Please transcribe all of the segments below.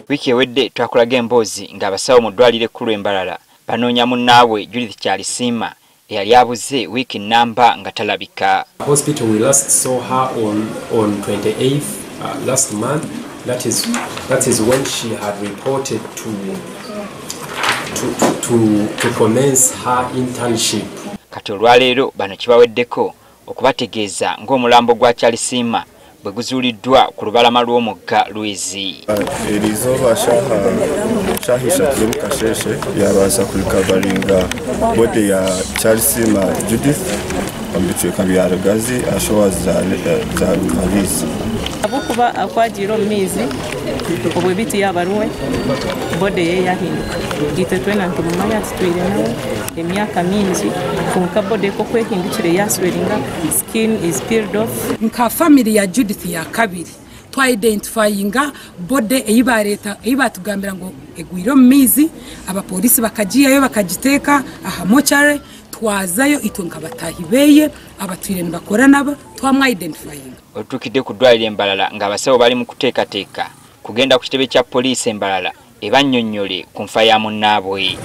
Wiiki ewedde twakulaga emboozi ng'abasawo mu ddwaliro ekkulu Mbarara banoonya munnaabwe Judith Kyarisiima eyali abuze wiiki namba nga talabika. Hospital we last saw her on 28th last month. That is when she had reported to commence her internship. Kati olwaleero bano kibaweddeko okubategeeza ng'omulambo gwa Kyarisiima bwe guzuuliddwa ku lubalama lw'omugga Rwizi. Erizoba shahisha tuli kasheshe yabaza kulikavaringa bode ya Kyarisiima Judith ambitweka byaragazi ashowa za Rwizi. Abukuba akwajiro mizi obwe biti yabaruwe bode ye yahinduka gite twena ntumanya tutwire nawe emyaka mingi kunka bode ko kwehindukire yasweringa skin is peeled off. Nka family ya Judith ya kabiri twa identifyinga bode eyibatugambira ngo egwiro mizi abapolisi bakagiyayo bakagiteka aha mochare twazayo itonka batahibeye abatwire bakora nabo twamwa identifyinga. Otukidde ku ddwaliro Mbarara ng'abasawo bali mu kuteekateeka kugenda ku kitebe kya poliisi Mbarara ebannyonnyole ku nfa ya munnaabwe.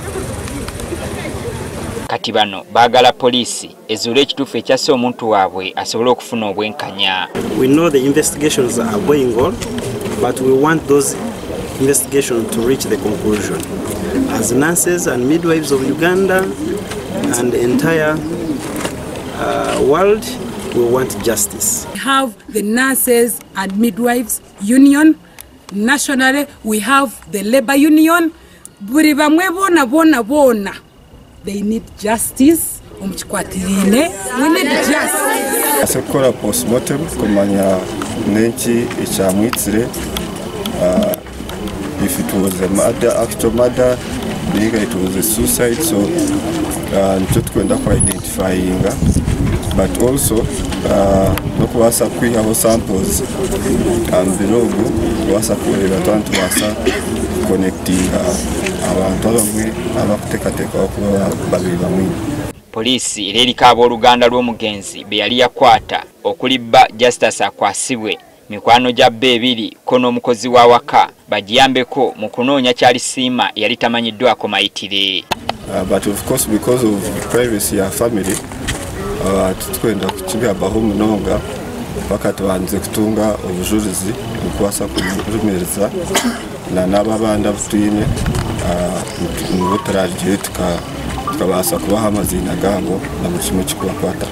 Kati bano baagala poliisi ezuule ekituufu ekyassa omuntu waabwe asobole okufuna obwenkanya. We know the investigations are going on, but we want those investigations to reach the conclusion. As nurses and midwives of Uganda and the entire world, we want justice. We have the nurses and midwives union. Nationally, we have the labor union. Buri bamwe bona. They need justice. We need justice. Asekora postmortem kumanya nenchi icha mayitire. If it was a murder, actual murder, it was a suicide. So, nchotkwenda kwa identifying. But also, no kuwasa kwihaho samples ambirogo kuwasa kureba tantu wasa connecting abantu abamwe abakuteekateeka okuba babiri bamwe. Poliisi eriko abooluganda lw'omugenzi be yali yakwata okulibba Justice akwasibwe mikwano gya ebiri ko n'omukozi wa waka bagiyambeko mu kunoonya Kyarisiima yali tamanyiddwako mayitire. But of course because of the privacy ya family tutwenda kukigabaho munonga paka tubanze kutunga obujulizi bukwasa kurumereza na n'ababanda butuyine n'ubutararye tukabasa kubaha amazina gabo na mukimu kikubakwata.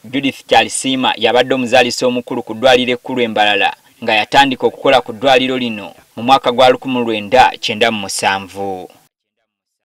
Judith Kyarisiima yabadde omuzaalisa omukulu ku ddwaliro ekkulu Mbarara nga yatandika okukola ku ddwaliro lino mu mwaka gwa 1997.